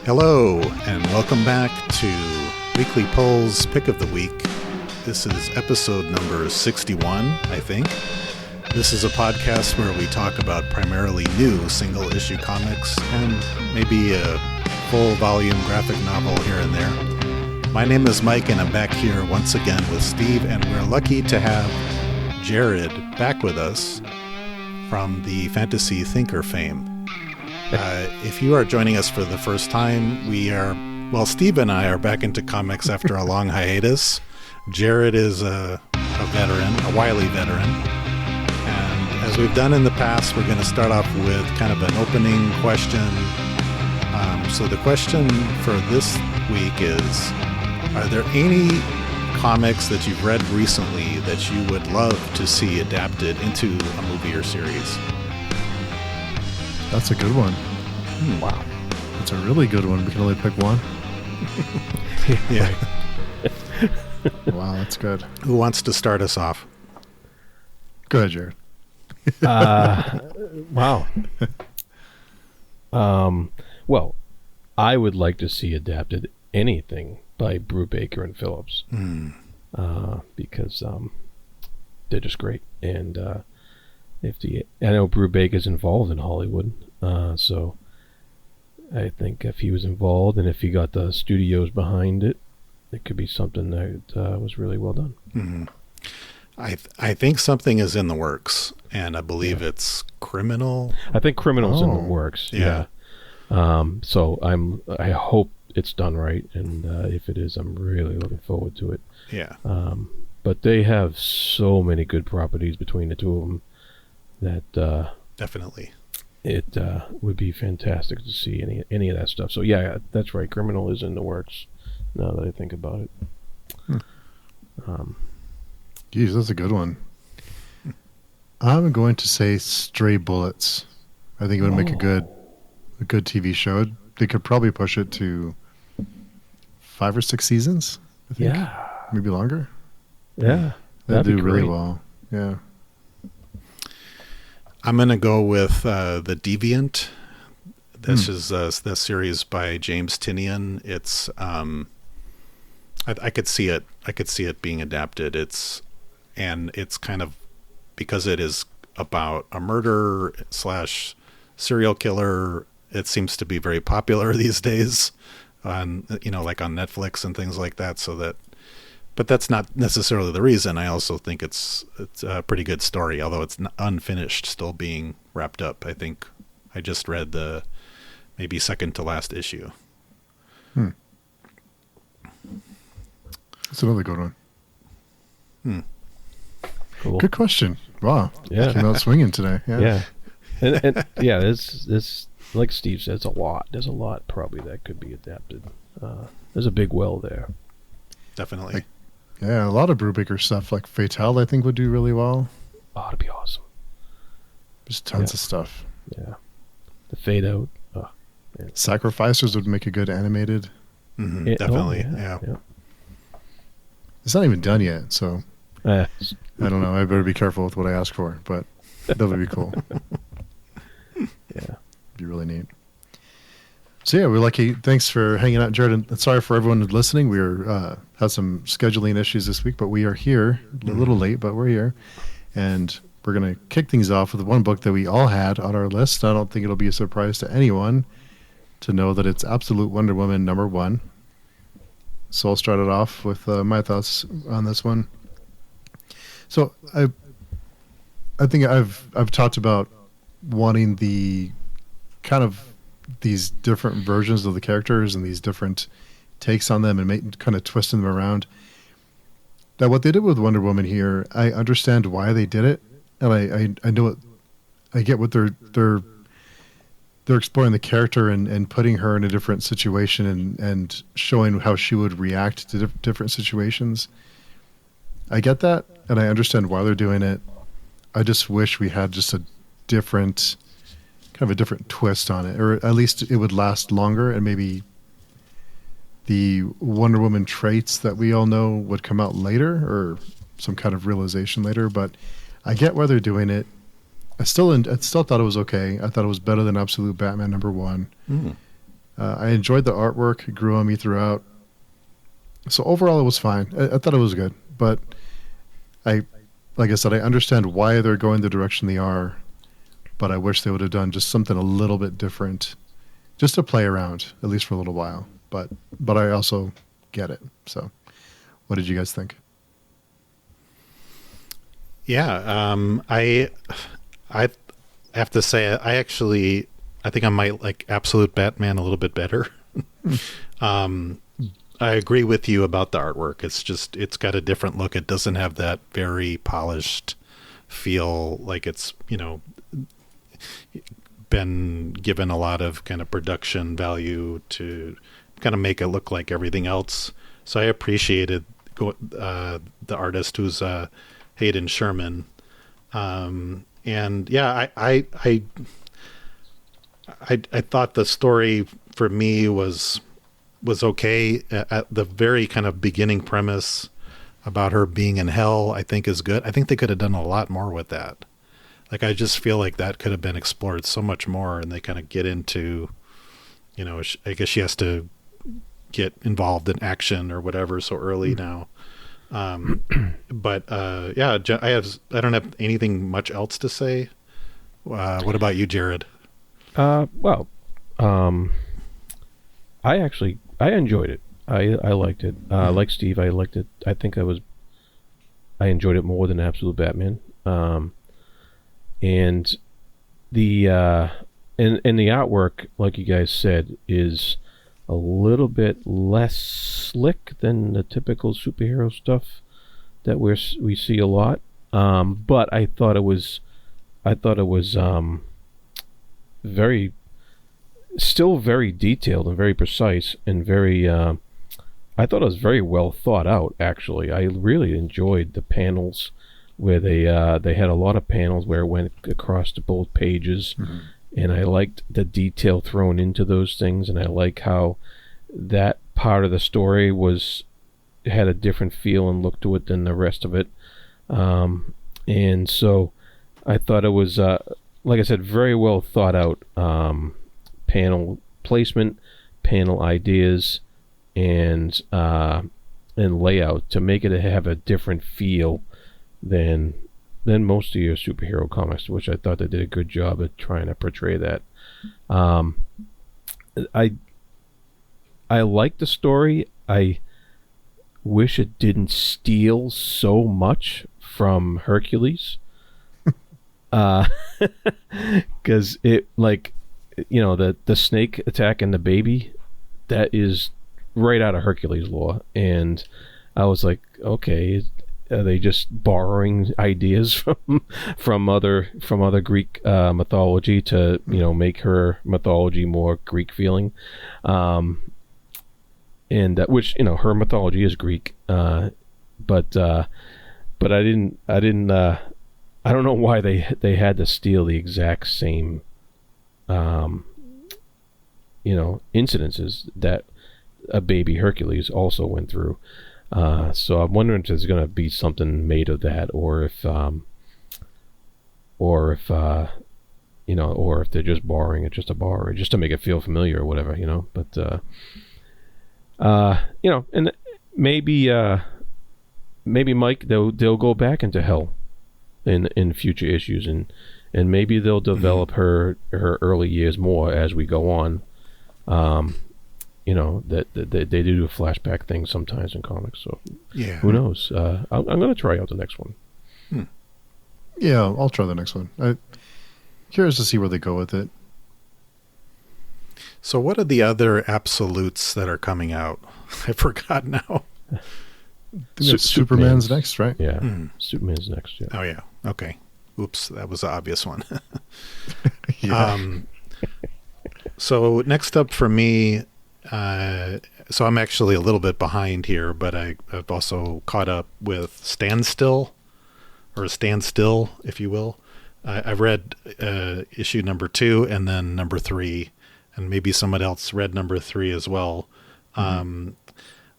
Hello, and welcome back to Weekly Polls Pick of the Week. This is episode number 61, I think. This is a podcast where we talk about primarily new single-issue comics and maybe a full-volume graphic novel here and there. My name is Mike, and I'm back here once again with Steve, and we're lucky to have Jared back with us from the Fantasy Thinker fame. If you are joining us for the first time, Steve and I are back into comics after a long hiatus. Jared is a veteran, a wily veteran. And as we've done in the past, we're going to start off with kind of an opening question. So the question for this week is, are there any comics that you've read recently that you would love to see adapted into a movie or series? That's a good one. Wow. That's a really good one. We can only pick one. Yeah. Wow, that's good. Who wants to start us off? Go ahead, Jared. Wow. Well, I would like to see adapted anything by Brubaker and Phillips because they're just great. And I know Brubaker's involved in Hollywood, so I think if he was involved and if he got the studios behind it, it could be something that was really well done. Mm-hmm. I think something is in the works, and I believe it's Criminal. I think Criminal's in the works. Yeah. So I hope it's done right, and if it is, I'm really looking forward to it. Yeah. But they have so many good properties between the two of them that definitely it would be fantastic to see any of that stuff. So yeah, that's right. Criminal is in the works. Now that I think about it. Geez, that's a good one. I'm going to say Stray Bullets. I think it would make a good TV show. They could probably push it to 5 or 6 seasons, I think. Yeah. Maybe longer. Yeah. They do really well. Yeah. I'm going to go with The Deviant. This is the series by James Tynion. It's I could see it. I could see it being adapted. It's kind of, because it is about a murder / serial killer. It seems to be very popular these days on, like on Netflix and things like that. But that's not necessarily the reason. I also think it's a pretty good story, although it's unfinished, still being wrapped up. I think I just read the maybe second to last issue. That's another good one. Cool. Good question. Wow. Yeah. Came out swinging today. Yeah. Yeah. And yeah, this like Steve said, there's a lot probably that could be adapted. There's a big well there. Definitely. Yeah, a lot of Brubaker stuff, like Fatale, I think would do really well. Oh, it'd be awesome. There's tons of stuff. Yeah. The Fade Out. Oh, Sacrificers would make a good animated. Definitely. Yeah. It's not even done yet, so Yeah. I don't know. I better be careful with what I ask for, but that would be cool. Yeah. Be really neat. So yeah, we're lucky. Thanks for hanging out, Jared. And sorry for everyone listening. We had some scheduling issues this week, but we are here. A little late, but we're here. And we're going to kick things off with one book that we all had on our list. I don't think it'll be a surprise to anyone to know that it's Absolute Wonder Woman #1. So I'll start it off with my thoughts on this one. So I think I've talked about wanting the kind of these different versions of the characters and these different takes on them and kind of twisting them around. Now, what they did with Wonder Woman here, I understand why they did it, and I know it. I get what they're exploring the character and putting her in a different situation and showing how she would react to different situations. I get that, and I understand why they're doing it. I just wish we had just a different twist on it, or at least it would last longer, and maybe the Wonder Woman traits that we all know would come out later, or some kind of realization later. But I get why they're doing it. I still thought it was okay. I thought it was better than Absolute Batman #1. I enjoyed the artwork. It grew on me throughout. So overall, it was fine. I thought it was good, but like I said, I understand why they're going the direction they are, but I wish they would have done just something a little bit different, just to play around, at least for a little while. But I also get it. So, what did you guys think? Yeah, I have to say, I think I might like Absolute Batman a little bit better. I agree with you about the artwork. It's got a different look. It doesn't have that very polished feel, like it's, been given a lot of kind of production value to kind of make it look like everything else. So I appreciated the artist, who's Hayden Sherman. And yeah, I thought the story for me was okay. At the very kind of beginning premise about her being in hell, I think is good. I think they could have done a lot more with that. Like, I just feel like that could have been explored so much more, and they kind of get into, I guess she has to get involved in action or whatever so early now. But yeah, I don't have anything much else to say. What about you, Jared? Well, I enjoyed it. I liked it. Like Steve, I liked it. I think I enjoyed it more than Absolute Batman. And the artwork, like you guys said, is a little bit less slick than the typical superhero stuff that we see a lot. But I thought it was still very detailed and very precise and very. I thought it was very well thought out. Actually, I really enjoyed the panels where they had a lot of panels where it went across to both pages. Mm-hmm. And I liked the detail thrown into those things, and I like how that part of the story had a different feel and look to it than the rest of it. And so I thought it was, like I said, very well thought out panel placement, panel ideas, and layout to make it have a different feel than most of your superhero comics, which I thought they did a good job at trying to portray that. I like the story. I wish it didn't steal so much from Hercules. Because it, like, the snake attacking the baby, that is right out of Hercules lore. And I was like, okay, are they just borrowing ideas from other Greek mythology to make her mythology more Greek feeling, and which her mythology is Greek, but I don't know why they had to steal the exact same incidences that a baby Hercules also went through. So I'm wondering if there's going to be something made of that, or if they're just borrowing it, just to make it feel familiar or whatever, But and maybe Mike, they'll go back into hell in future issues, and maybe they'll develop her early years more as we go on. That they do a flashback thing sometimes in comics. So yeah, who knows? I'm going to try out the next one. Yeah, I'll try the next one. I'm curious to see where they go with it. So what are the other absolutes that are coming out? I forgot now. I think Superman's next, right? Yeah, Superman's next. Yeah. Oh yeah. Okay. Oops, that was the obvious one. Yeah. So next up for me. So I'm actually a little bit behind here, but I've also caught up with Standstill, if you will. I've read issue number 2 and then number 3, and maybe someone else read number 3 as well. Mm-hmm.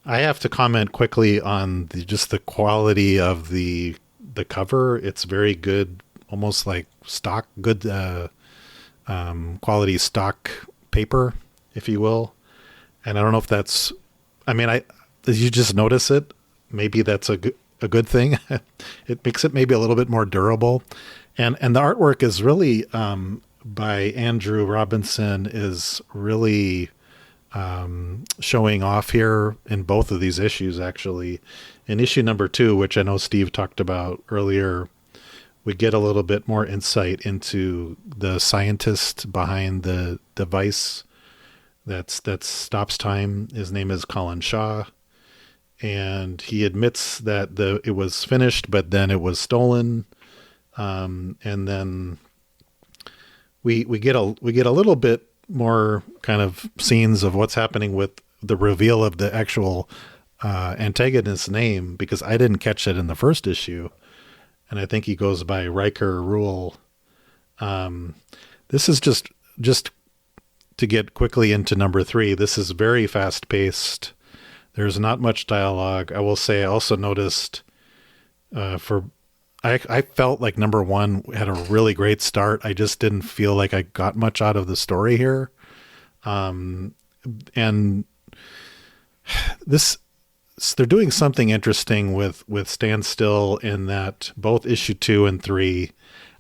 I have to comment quickly on just the quality of the cover. It's very good, almost like good quality stock paper. if you will. And I don't know if that's, I mean, did you just notice it? Maybe that's a good thing. It makes it maybe a little bit more durable. And the artwork is really, by Andrew Robinson, is really showing off here in both of these issues, actually. In issue number 2, which I know Steve talked about earlier, we get a little bit more insight into the scientist behind the device that stops time. His name is Colin Shaw, and he admits that it was finished, but then it was stolen. And then we get a little bit more kind of scenes of what's happening with the reveal of the actual antagonist's name, because I didn't catch it in the first issue. And I think he goes by Riker Rule. This is just to get quickly into number 3. This is very fast paced. There's not much dialogue. I will say I also noticed I felt like number 1 had a really great start. I just didn't feel like I got much out of the story here. And they're doing something interesting with Standstill, in that both issue 2 and 3,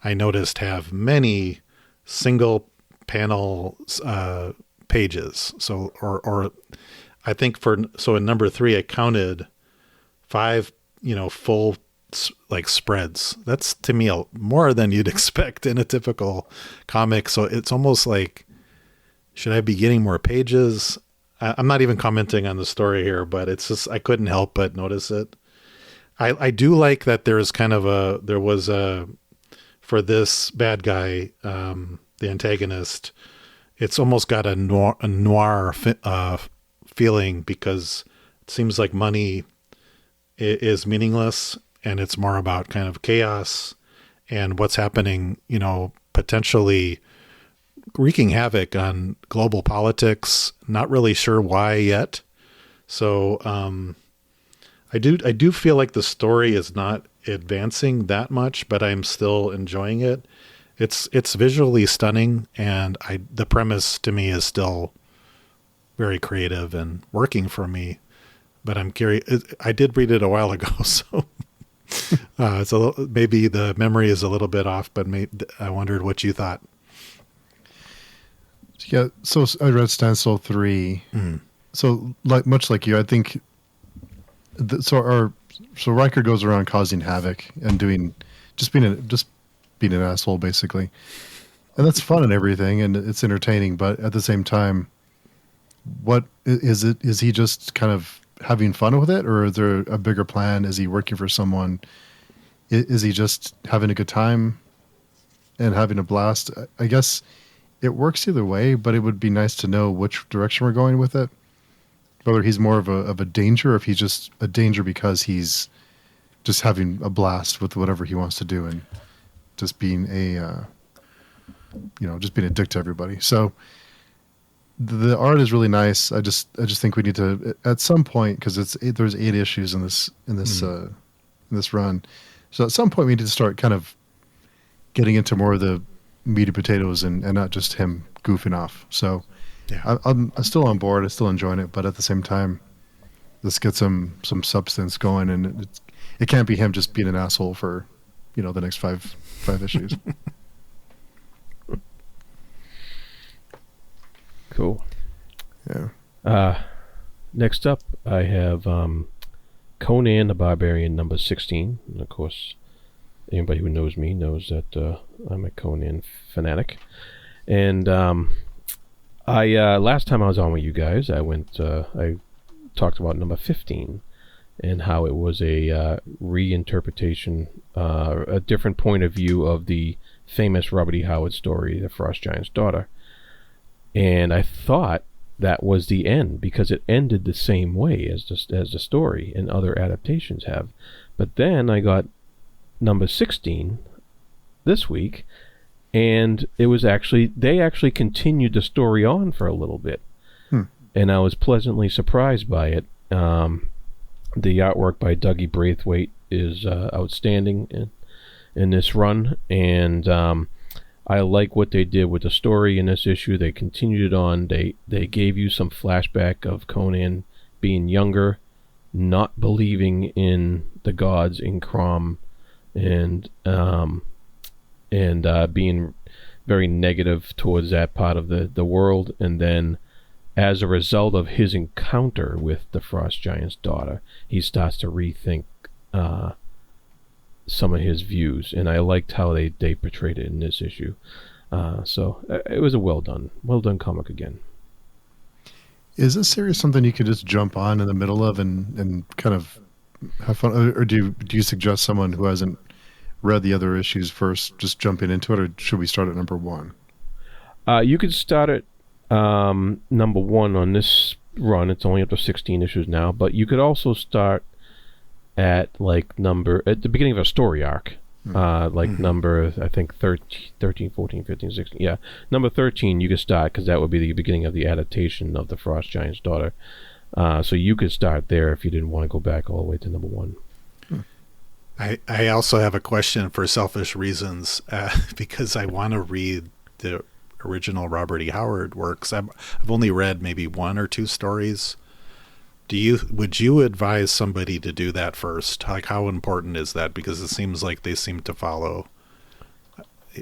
I noticed, have many single panel pages. So, or I think in number 3, I counted 5, full like spreads. That's, to me, more than you'd expect in a typical comic. So it's almost like, should I be getting more pages? I'm not even commenting on the story here, but it's just, I couldn't help but notice it. I do like that there was for this bad guy, the antagonist, it's almost got a noir feeling, because it seems like money is meaningless, and it's more about kind of chaos and what's happening, potentially wreaking havoc on global politics. Not really sure why yet. So I do feel like the story is not advancing that much, but I'm still enjoying it. It's visually stunning, and the premise to me is still very creative and working for me. But I'm curious. I did read it a while ago, so it's maybe the memory is a little bit off. But I wondered what you thought. Yeah, so I read Standstill 3. So much like you, I think. So Riker goes around causing havoc and being an asshole, basically, and that's fun and everything, and it's entertaining. But at the same time, what is it? Is he just kind of having fun with it, or is there a bigger plan? Is he working for someone? Is he just having a good time and having a blast? I guess it works either way, but it would be nice to know which direction we're going with it. Whether he's more of a danger, or if he's just a danger because he's just having a blast with whatever he wants to do and just being just being a dick to everybody. So the art is really nice. I just think we need to, at some point, because there's 8 issues in this run. So at some point we need to start kind of getting into more of the meaty potatoes and not just him goofing off. So yeah, I'm still on board. I'm still enjoying it, but at the same time, let's get some substance going, and it can't be him just being an asshole for the next five issues. Cool. Yeah. Next up, I have Conan the Barbarian number 16. And of course, anybody who knows me knows that I'm a Conan fanatic. And last time I was on with you guys, I talked about number 15 and how it was a reinterpretation, a different point of view of the famous Robert E. Howard story, The Frost Giant's Daughter. And I thought that was the end, because it ended the same way as the story and other adaptations have. But then I got number 16 this week, and they actually continued the story on for a little bit. And I was pleasantly surprised by it. The artwork by Dougie Braithwaite is outstanding in this run, and I like what they did with the story in this issue. They continued it on. They gave you some flashback of Conan being younger, not believing in the gods in Crom, and being very negative towards that part of the world. And then, as a result of his encounter with the Frost Giant's daughter, he starts to rethink some of his views, and I liked how they portrayed it in this issue. So it was a well done comic again. Is this series something you could just jump on in the middle of and kind of have fun, or do you suggest someone who hasn't read the other issues first just jumping into it, or should we start at number 1? You could start at number 1 on this run. It's only up to 16 issues now, but you could also start at the beginning of a story arc, number, I think 13, 14, 15, 16. Yeah, number 13 you could start, because that would be the beginning of the adaptation of the Frost Giant's daughter. So you could start there if you didn't want to go back all the way to number 1. I also have a question for selfish reasons, because I want to read the original Robert E. Howard works. I've only read maybe 1 or 2 stories. Would you advise somebody to do that first? Like, how important is that? Because it seems like they seem to follow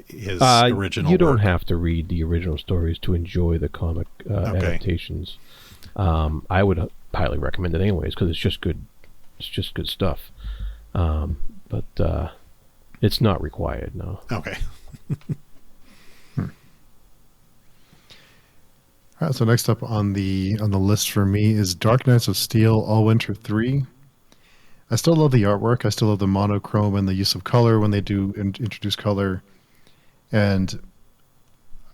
his original You don't work. have to read the original stories to enjoy the comic adaptations. I would highly recommend it anyways, because it's just good stuff. But it's not required, no. Okay. All right, so next up on the list for me is Dark Knights of Steel All Winter 3. I still love the artwork. I still love the monochrome and the use of color when they do introduce color. And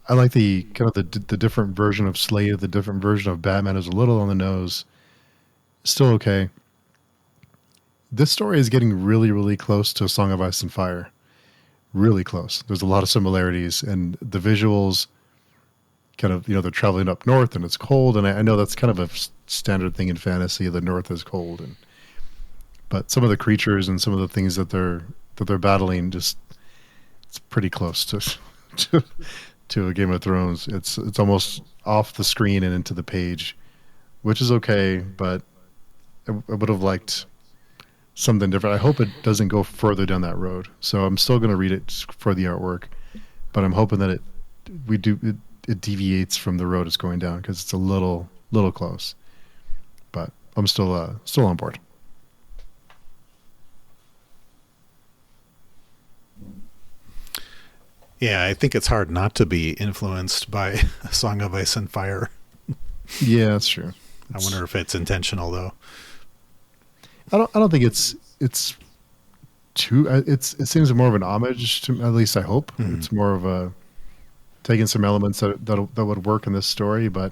I like the kind of the different version of Slade, the different version of Batman is a little on the nose. Still okay. This story is getting really, really close to A Song of Ice and Fire. Really close. There's a lot of similarities, and the visuals kind of, they're traveling up north and it's cold, and I know that's kind of a standard thing in fantasy. The north is cold, but some of the creatures and some of the things that they're battling, just it's pretty close to a Game of Thrones. It's almost off the screen and into the page, which is okay, but I would have liked something different. I hope it doesn't go further down that road. So I'm still going to read it for the artwork, but I'm hoping that it deviates from the road it's going down, because it's a little close. But I'm still on board. Yeah, I think it's hard not to be influenced by A Song of Ice and Fire. Yeah, that's true. I wonder if it's intentional, though. I don't think it's too. It seems more of an homage to, at least I hope. Mm-hmm. It's more of a taking some elements that would work in this story, but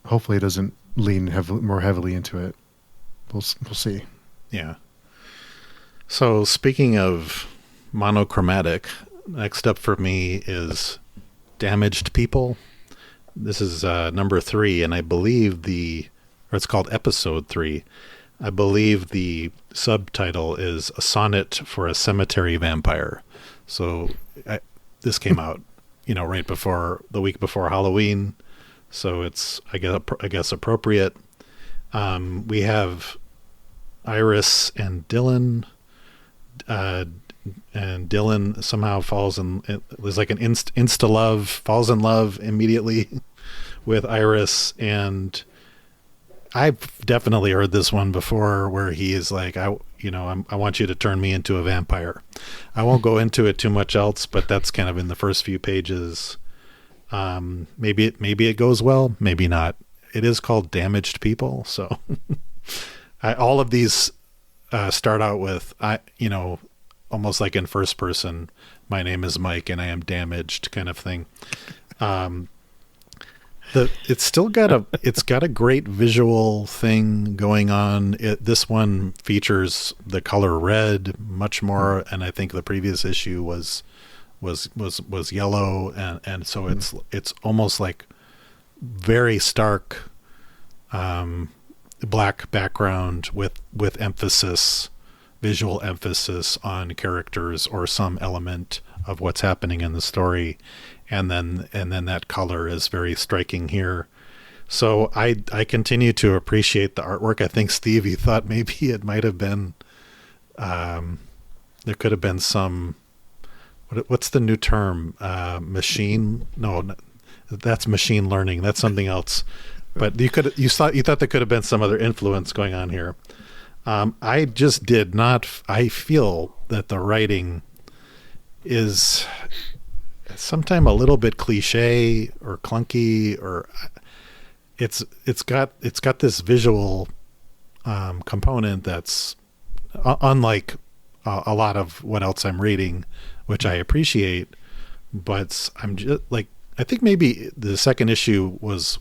hopefully it doesn't lean more heavily into it. We'll see. Yeah. So speaking of monochromatic, next up for me is Damaged People. This is number 3, and I believe it's called episode 3. I believe the subtitle is A Sonnet for a Cemetery Vampire. So this came out, the week before Halloween. So it's, I guess appropriate. We have Iris and Dylan, and Dylan somehow falls in. It was like an insta love, falls in love immediately with Iris, and I've definitely heard this one before, where he is like, I want you to turn me into a vampire. I won't go into it too much else, but that's kind of in the first few pages. Maybe it goes well, maybe not. It is called Damaged People, so all of these start out with almost like in first person, my name is Mike and I am damaged, kind of thing. It's got a great visual thing going on. This one features the color red much more, and I think the previous issue was yellow, and so it's almost like very stark black background with visual emphasis on characters or some element of what's happening in the story, and then that color is very striking here. So I continue to appreciate the artwork. I think, Steve, you thought maybe it might have been there could have been some, what's the new term, machine? No, that's machine learning. That's something else. But you thought there could have been some other influence going on here. I just did not. I feel that the writing is sometimes a little bit cliche or clunky, or it's got this visual component that's unlike a lot of what else I'm reading, which I appreciate. But I'm just like, I think maybe the second issue was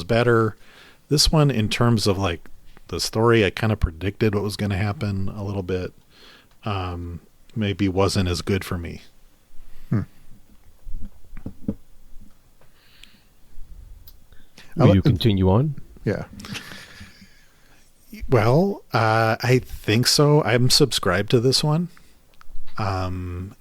better. This one, in terms of like the story, I kind of predicted what was going to happen a little bit. Maybe wasn't as good for me. Will you continue on? Yeah. Well, I think so. I'm subscribed to this one. I'm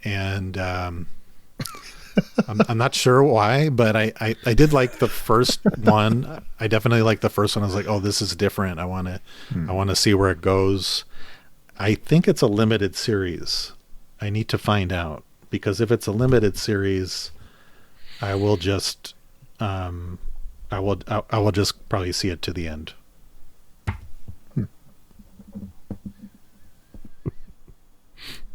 not sure why, but I did like the first one. I definitely like the first one. I was like, oh, this is different. I want to see where it goes. I think it's a limited series. I need to find out, because if it's a limited series, I will just I will just probably see it to the end.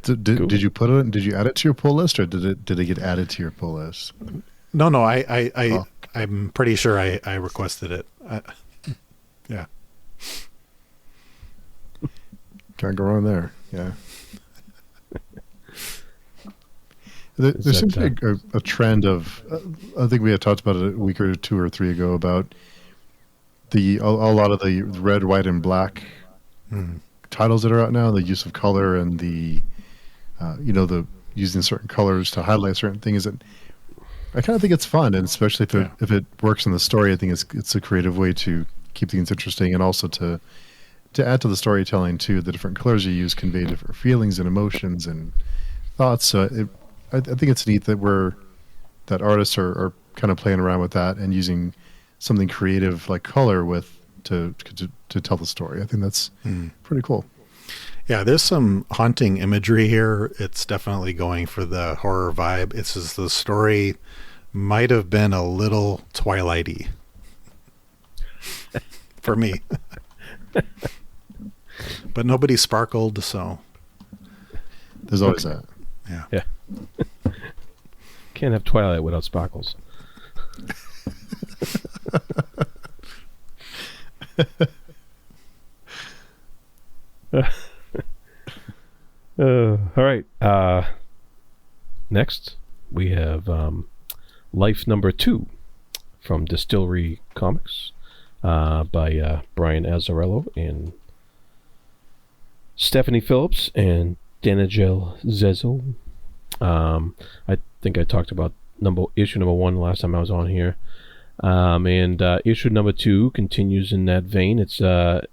Did you put it? Did you add it to your pull list, or did it get added to your pull list? No. I'm pretty sure I requested it. Yeah. Can't go wrong there. Yeah. There seems to be a trend of, I think we had talked about it a week or two or three ago, about a lot of the red, white, and black titles that are out now, the use of color and the using certain colors to highlight certain things. That I kind of think it's fun, and especially if it works in the story, I think it's a creative way to keep things interesting, and also to add to the storytelling too. The different colors you use convey different feelings and emotions and thoughts. So I think it's neat that artists are kind of playing around with that and using something creative like color to tell the story. I think that's pretty cool. Yeah, there's some haunting imagery here. It's definitely going for the horror vibe. It's just the story might have been a little Twilighty for me. But nobody sparkled, so there's always that. Yeah. Can't have Twilight without sparkles. All right. Next, we have Life Number 2 from Distillery Comics by Brian Azzarello and Stephanie Phillips and Danijel Zezel. I think I talked about issue number 1 last time I was on here. And issue number 2 continues in that vein. It's the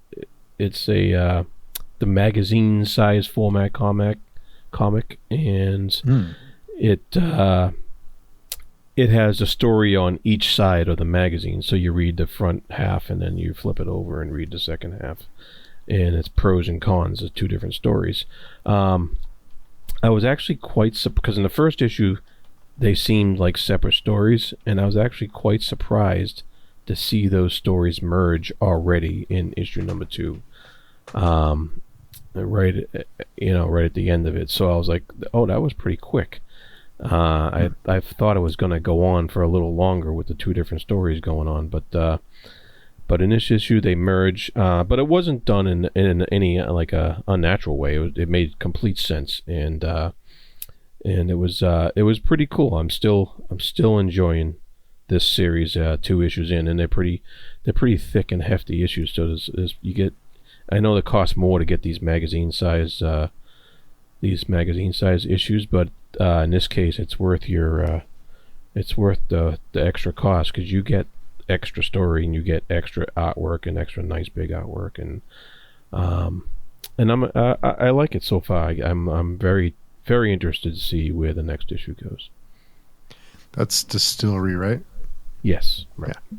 magazine size format comic, and it has a story on each side of the magazine. So you read the front half and then you flip it over and read the second half, and it's pros and cons of 2 different stories. I was actually because in the first issue they seemed like separate stories, and I was actually quite surprised to see those stories merge already in issue number 2. Right at the end of it. So I was like, oh, that was pretty quick. I thought it was going to go on for a little longer with the 2 different stories going on, but in this issue they merge. But it wasn't done in any like a unnatural way. It made complete sense, and it was pretty cool. I'm still enjoying this series 2 issues in, and they're pretty thick and hefty issues. So you get. I know it costs more to get these magazine size issues, but in this case, it's worth the extra cost, because you get extra story and you get extra artwork and extra nice big artwork, and I like it so far. I'm very very interested to see where the next issue goes. That's Distillery, right? Yes, right. Yeah.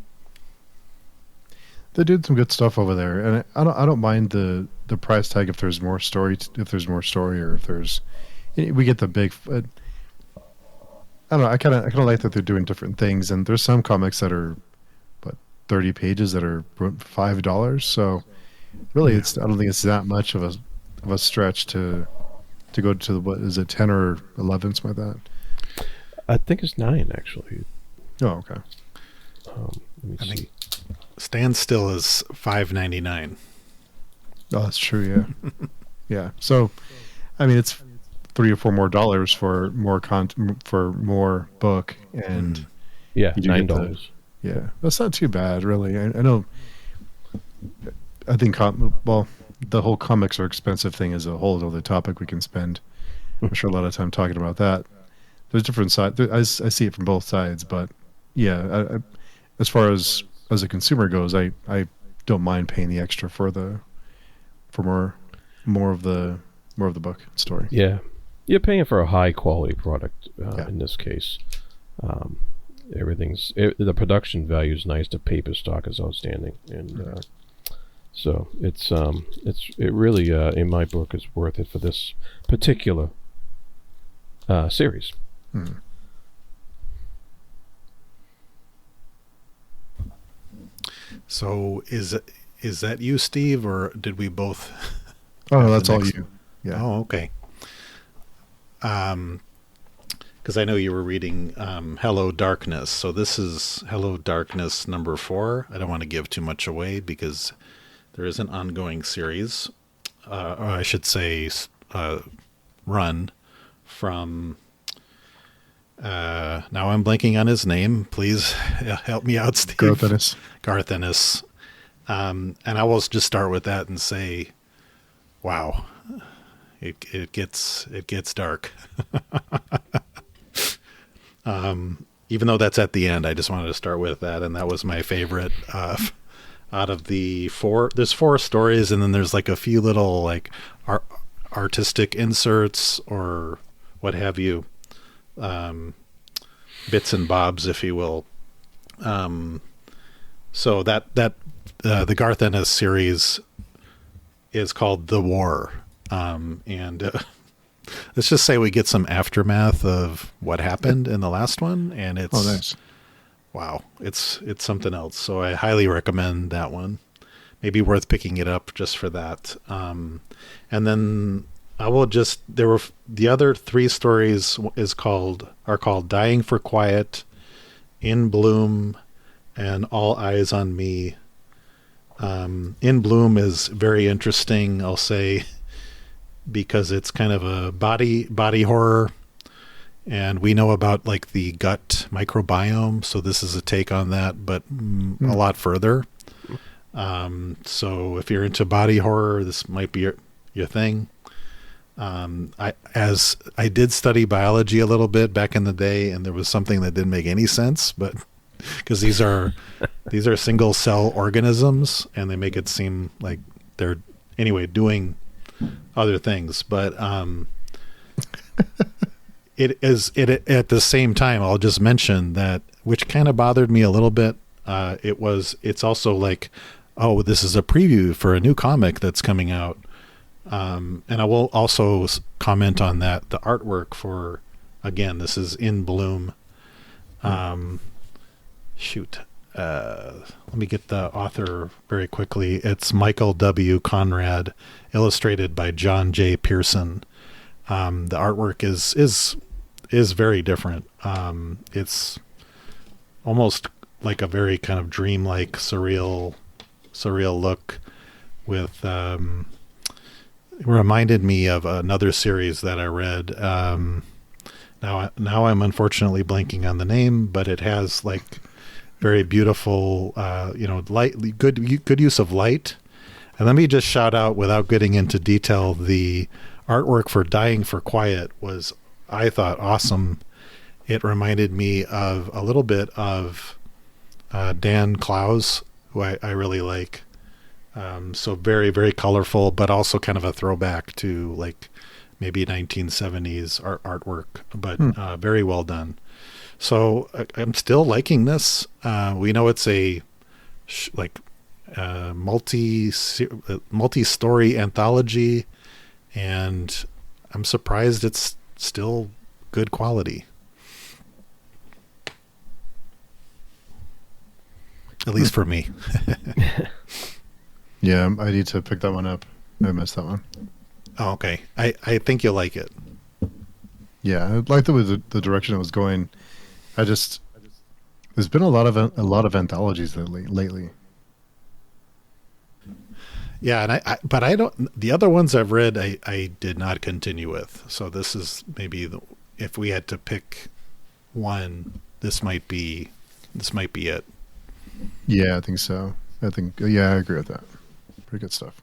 They did some good stuff over there, and I don't mind the price tag if there's more story, or if there's we get the big. I don't know. I kind of like that they're doing different things, and there's some comics that are 30 pages that are $5. So really, I don't think it's that much of a stretch to go to what is it, 10 or 11, something like that. I think it's 9 actually. Oh, okay. Let me see. Standstill is $5.99. Oh, that's true. Yeah, yeah. So, I mean, it's $3 or $4 more for more for more book, and yeah, you do $9. Yeah, that's not too bad, really. I know. I think the whole comics are expensive thing is a whole other topic we can spend. I'm sure a lot of time talking about that. There's different sides. I see it from both sides, but yeah, as far as a consumer goes, I don't mind paying the extra for more of the book story. Yeah, you're paying for a high quality product in this case. The production value is nice. The paper stock is outstanding, and so it really in my book is worth it for this particular series. So is that you, Steve, or did we both? Oh, that's all you. Yeah. Oh, okay. Because I know you were reading Hello Darkness. So this is Hello Darkness number 4. I don't want to give too much away because there is an ongoing series, or I should say run from... now I'm blanking on his name. Please help me out, Steve. Garth Ennis. And I will just start with that and say, wow, it gets dark. Even though that's at the end, I just wanted to start with that, and that was my favorite out of the 4. There's 4 stories, and then there's like a few little like artistic inserts or what have you. Bits and bobs, if you will. So that the Garth Ennis series is called The War, and let's just say we get some aftermath of what happened in the last one, and it's nice. Wow, it's something else. So I highly recommend that one. Maybe worth picking it up just for that. And then I will just, there were the other 3 stories are called Dying for Quiet, In Bloom, and All Eyes on Me. In Bloom is very interesting, I'll say, because it's kind of a body horror, and we know about like the gut microbiome, so this is a take on that, but a lot further. So if you're into body horror, this might be your thing. I did study biology a little bit back in the day, and there was something that didn't make any sense, but because these are single cell organisms, and they make it seem like they're anyway other things, but it at the same time, I'll just mention that, which kind of bothered me a little bit. It's also like, oh, this is a preview for a new comic that's coming out. And I will also comment on that. The artwork for, again, this is In Bloom. Let me get the author very quickly. It's Michael W. Conrad, illustrated by John J. Pearson. The artwork is very different. It's almost like a very kind of dreamlike, surreal look with, it reminded me of another series that I read. Now I'm unfortunately blanking on the name, but it has like very beautiful, light, good use of light. And let me just shout out, without getting into detail, the artwork for Dying for Quiet was, I thought, awesome. It reminded me of a little bit of Dan Clowes, who I really like. So very, very colorful, but also kind of a throwback to like maybe 1970s artwork, but very well done. So I'm still liking this. We know it's a multi-story anthology, and I'm surprised it's still good quality. At least for me. Yeah, I need to pick that one up. I missed that one. Oh, okay. I think you'll like it. Yeah, I like the direction it was going. There's been a lot of anthologies lately. Yeah, and but I don't. The other ones I've read, I did not continue with. So this is maybe if we had to pick one, this might be it. Yeah, I think so. I agree with that. Pretty good stuff.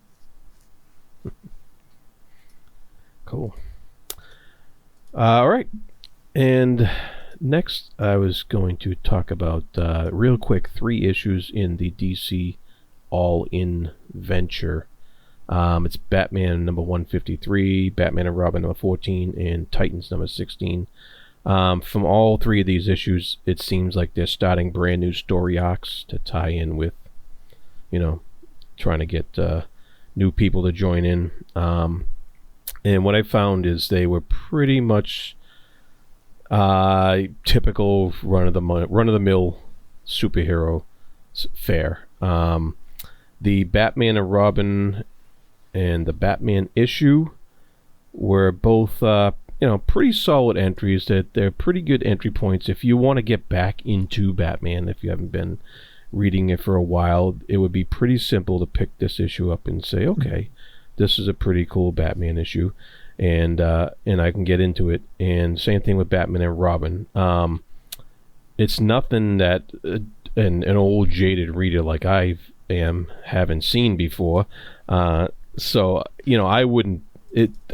Cool. All right. And next, I was going to talk about, real quick, 3 issues in the DC All-In venture. It's Batman number 153, Batman and Robin number 14, and Titans number 16. From all 3 of these issues, it seems like they're starting brand new story arcs to tie in with, trying to get new people to join in. And what I found is they were pretty much typical run-of-the-mill superhero fare. The Batman and Robin and the Batman issue were both pretty solid entries. They're pretty good entry points if you want to get back into Batman. If you haven't been reading it for a while, it would be pretty simple to pick this issue up and say, okay, this is a pretty cool Batman issue, and I can get into it. And same thing with Batman and Robin. It's nothing that an old jaded reader like I haven't seen before. So I wouldn't.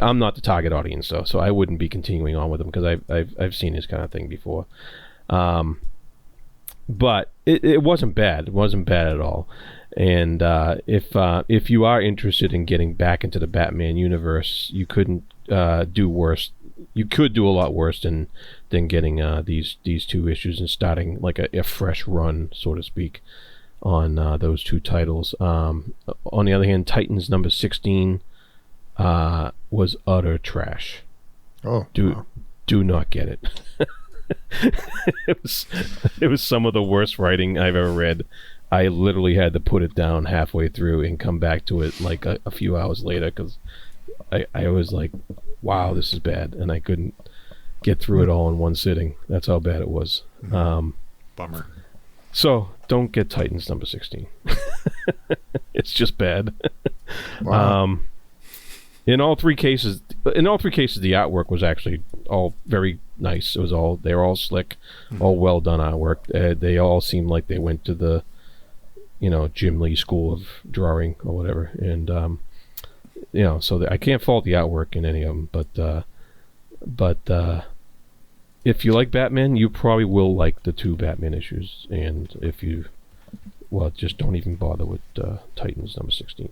I'm not the target audience, though, so I wouldn't be continuing on with them because I've seen this kind of thing before. But it wasn't bad. It wasn't bad at all. And if you are interested in getting back into the Batman universe, you couldn't do worse. You could do a lot worse than getting these 2 issues and starting like a fresh run, so to speak, on those 2 titles. On the other hand, Titans number 16 was utter trash. Oh, do not get it. It was some of the worst writing I've ever read. I literally had to put it down halfway through and come back to it like a few hours later because I was like, wow, this is bad, and I couldn't get through it all in one sitting. That's how bad it was. Bummer. So don't get Titans number 16. It's just bad. Wow. In all three cases, the artwork was actually all very nice. They were all slick, all well done artwork. They all seemed like they went to the, Jim Lee School of Drawing or whatever. And so I can't fault the artwork in any of them. But if you like Batman, you probably will like the 2 Batman issues. And if you, just don't even bother with Titans number 16.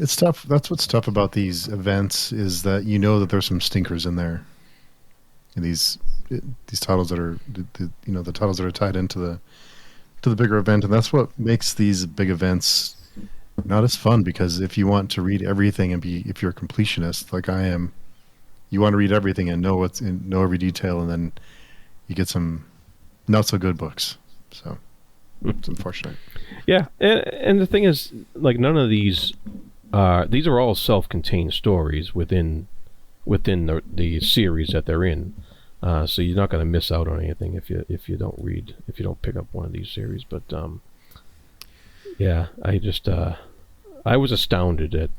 It's tough. That's what's tough about these events is that that there's some stinkers in there. And these titles that are the titles that are tied into the bigger event, and that's what makes these big events not as fun, because if you want to read everything and if you're a completionist like I am, you want to read everything and know every detail, and then you get some not so good books. So it's unfortunate. Yeah, and the thing is, like, none of these are all self-contained stories within the series that they're in. So you're not going to miss out on anything if you don't pick up one of these series. But yeah, I was astounded at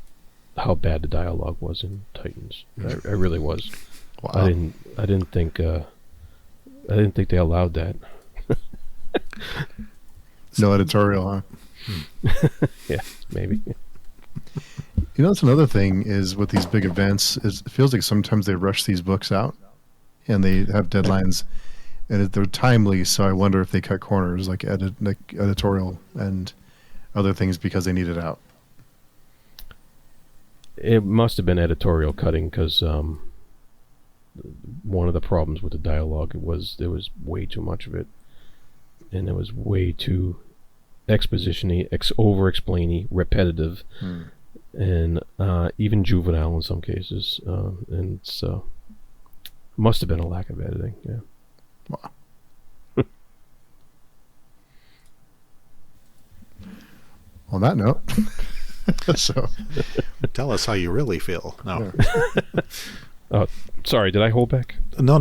how bad the dialogue was in Titans. I really was. Wow. I didn't think they allowed that. No editorial, huh? Yeah, maybe. That's another thing is with these big events, it feels like sometimes they rush these books out and they have deadlines and they're timely. So I wonder if they cut corners like editorial and other things because they need it out. It must have been editorial cutting, because one of the problems with the dialogue was there was way too much of it, and it was way too exposition-y, over-explainy, repetitive, and even juvenile in some cases. And so, must have been a lack of editing. Yeah. Wow. On that note, so Tell us how you really feel. No, Oh, sorry. Did I hold back? no.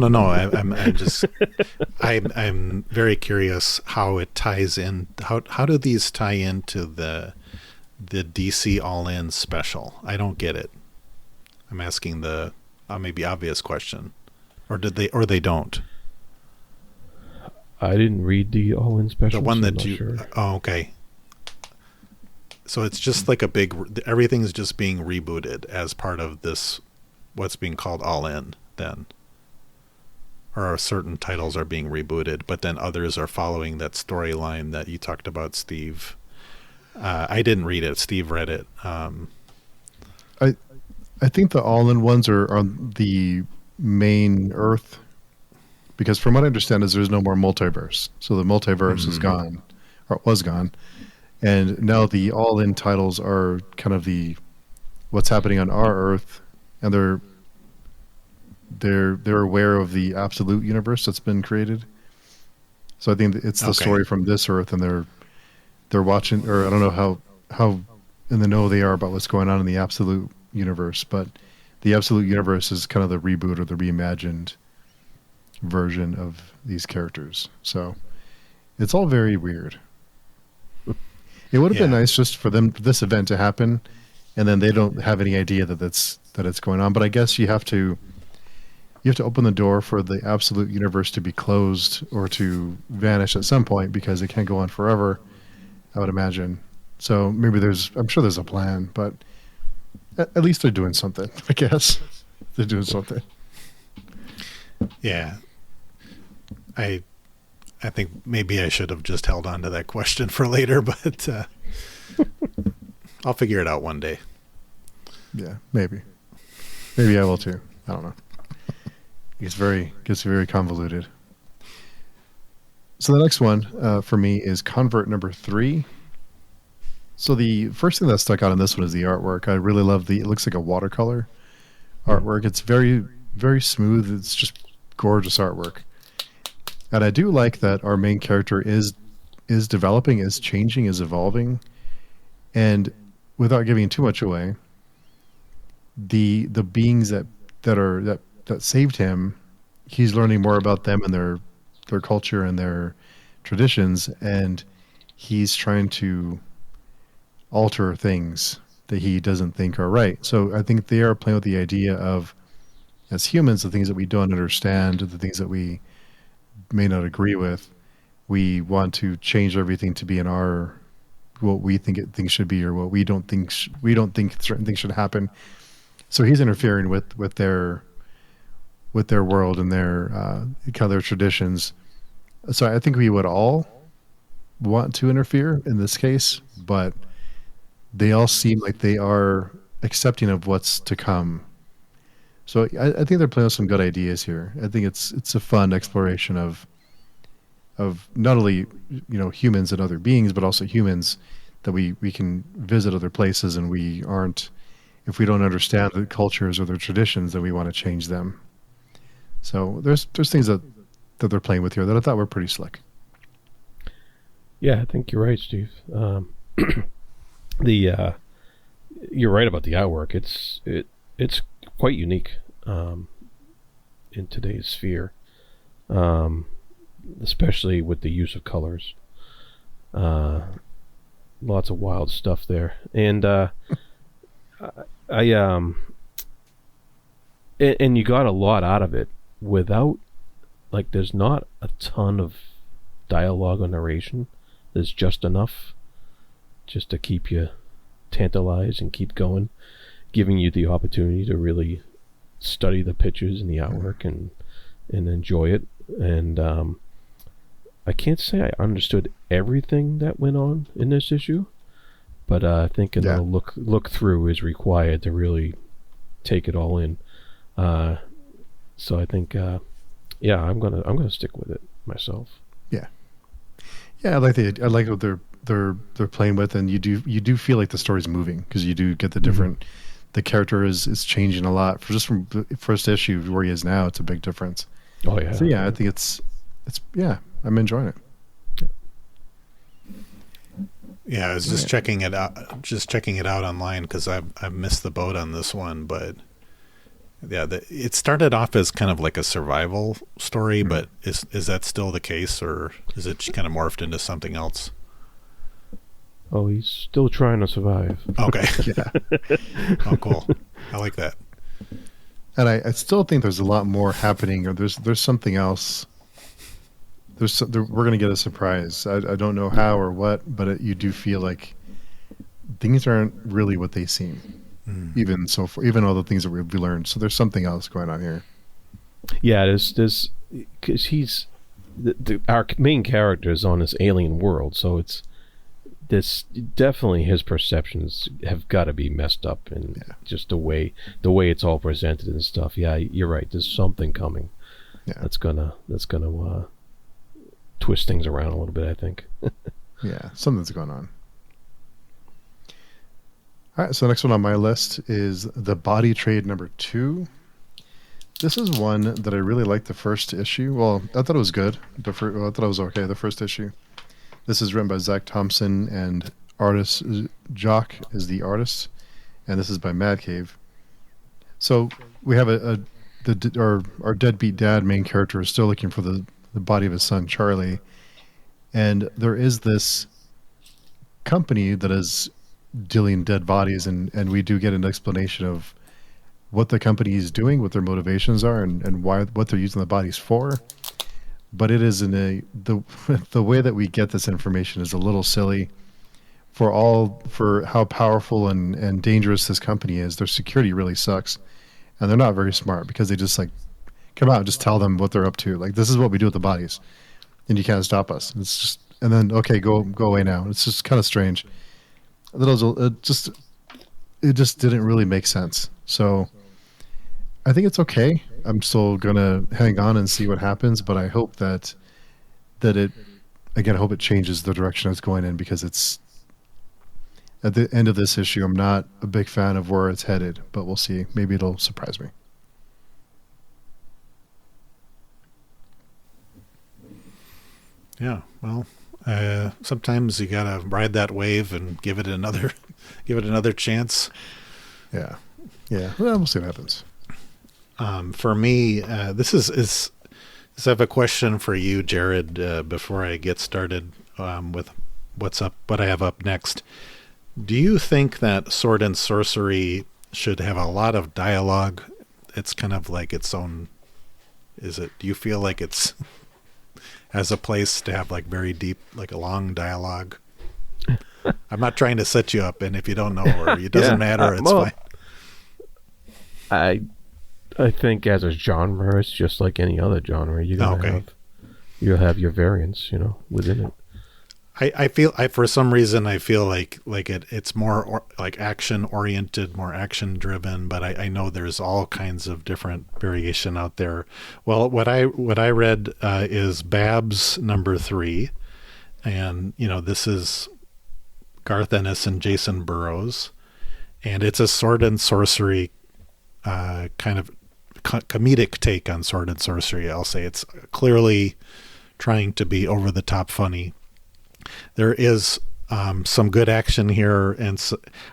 I'm very curious how it ties in. How do these tie into the DC All In special? I don't get it. I'm asking the maybe obvious question, or they don't. I didn't read the All In special. The one so I'm that not you. Sure. Oh, okay. So it's just like a big. Everything's just being rebooted as part of this. What's being called All In then, or certain titles are being rebooted, but then others are following that storyline that you talked about, Steve. I didn't read it. Steve read it. I think the all-in ones are on the main Earth, because from what I understand is there's no more multiverse. So the multiverse is gone, or was gone, and now the all-in titles are kind of the what's happening on our Earth, and they're aware of the absolute universe that's been created. So I think it's the story from this Earth, and they're watching, or I don't know how in the know they are about what's going on in the absolute universe, but the absolute universe is kind of the reboot or the reimagined version of these characters. So it's all very weird. It would have been nice just for this event to happen, and then they don't have any idea that it's going on. But I guess you have to open the door for the absolute universe to be closed or to vanish at some point, because it can't go on forever, I would imagine. So maybe I'm sure there's a plan, but at least they're doing something, I guess. They're doing something. Yeah. I think maybe I should have just held on to that question for later, but I'll figure it out one day. Yeah, maybe. Maybe I will too. I don't know. It gets very convoluted. So the next one for me is Convert number 3. So the first thing that stuck out in this one is the artwork. I really love it looks like a watercolor artwork. It's very, very smooth. It's just gorgeous artwork. And I do like that our main character is developing, is changing, is evolving. And without giving too much away, the beings that saved him, he's learning more about them and their culture and their traditions, and he's trying to alter things that he doesn't think are right. So I think they are playing with the idea of, as humans, the things that we don't understand, the things that we may not agree with, we want to change everything to be in what we think things should be, or what we don't think certain things should happen. So he's interfering with their world and their kind of their traditions. So I think we would all want to interfere in this case, but they all seem like they are accepting of what's to come. So I think they're playing with some good ideas here. I think it's a fun exploration of not only humans and other beings, but also humans that we can visit other places, and if we don't understand the cultures or their traditions, then we want to change them. So there's things that they're playing with here that I thought were pretty slick. Yeah, I think you're right, Steve. You're right about the artwork. It's quite unique in today's sphere, especially with the use of colors. Lots of wild stuff there, and and you got a lot out of it without, like, there's not a ton of dialogue or narration. There's just enough just to keep you tantalized and keep going, giving you the opportunity to really study the pictures and the artwork and enjoy it. And I can't say I understood everything that went on in this issue, but I think a look through is required to really take it all in. So I think, I'm gonna stick with it myself. Yeah, I like what they're playing with, and you do feel like the story's moving because you do get the different. The character is changing a lot from the first issue where he is now. It's a big difference. Oh yeah. So yeah, I think it's I'm enjoying it. Yeah, I was just checking it out online because I've missed the boat on this one, but yeah, it started off as kind of like a survival story, but is that still the case, or is it kind of morphed into something else? Oh, he's still trying to survive. Okay. Yeah. Oh, cool. I like that. And I still think there's a lot more happening, or there's something else. We're going to get a surprise. I don't know how or what, but you do feel like things aren't really what they seem. Even all the things that we learned. So there's something else going on here. Yeah, there's because he's our main character is on this alien world, so it's this definitely his perceptions have got to be messed up, and just the way it's all presented and stuff. Yeah, you're right. There's something coming. Yeah, that's gonna twist things around a little bit, I think. Yeah, something's going on. All right, so the next one on my list is The Body Trade #2. This is one that I really liked the first issue. Well, I thought it was good. I thought it was okay, the first issue. This is written by Zach Thompson, and artist Jock is the artist, and this is by Mad Cave. So we have our deadbeat dad main character is still looking for the body of his son Charlie, and there is this company that is dealing dead bodies, and we do get an explanation of what the company is doing, what their motivations are, and what they're using the bodies for. But it is the way that we get this information is a little silly for how powerful and dangerous this company is. Their security really sucks, and they're not very smart because they just like come out and just tell them what they're up to. Like, this is what we do with the bodies, and you can't stop us. It's just, and then okay, go away now. It's just kind of strange. It just didn't really make sense. So I think it's okay. I'm still gonna hang on and see what happens, but I hope that it, again, I hope it changes the direction it's going in, because it's at the end of this issue, I'm not a big fan of where it's headed, but we'll see. Maybe it'll surprise me. Yeah, well, sometimes you gotta ride that wave and give it another chance. Yeah. Well, we'll see what happens. For me, this is I have a question for you, Jared, before I get started with what I have up next. Do you think that Sword and Sorcery should have a lot of dialogue? It's kind of like its own. Do you feel like it's has a place to have like very deep, like a long dialogue? I'm not trying to set you up, and if you don't know, or it doesn't matter, it's fine. I think as a genre, it's just like any other genre. You'll have your variants, within it. I feel for some reason I feel like it's more like action oriented, more action driven, but I know there's all kinds of different variation out there. Well, what I read is Babs #3, and this is Garth Ennis and Jason Burrows, and it's a Sword and Sorcery kind of comedic take on Sword and Sorcery. I'll say it's clearly trying to be over the top funny. There is some good action here, and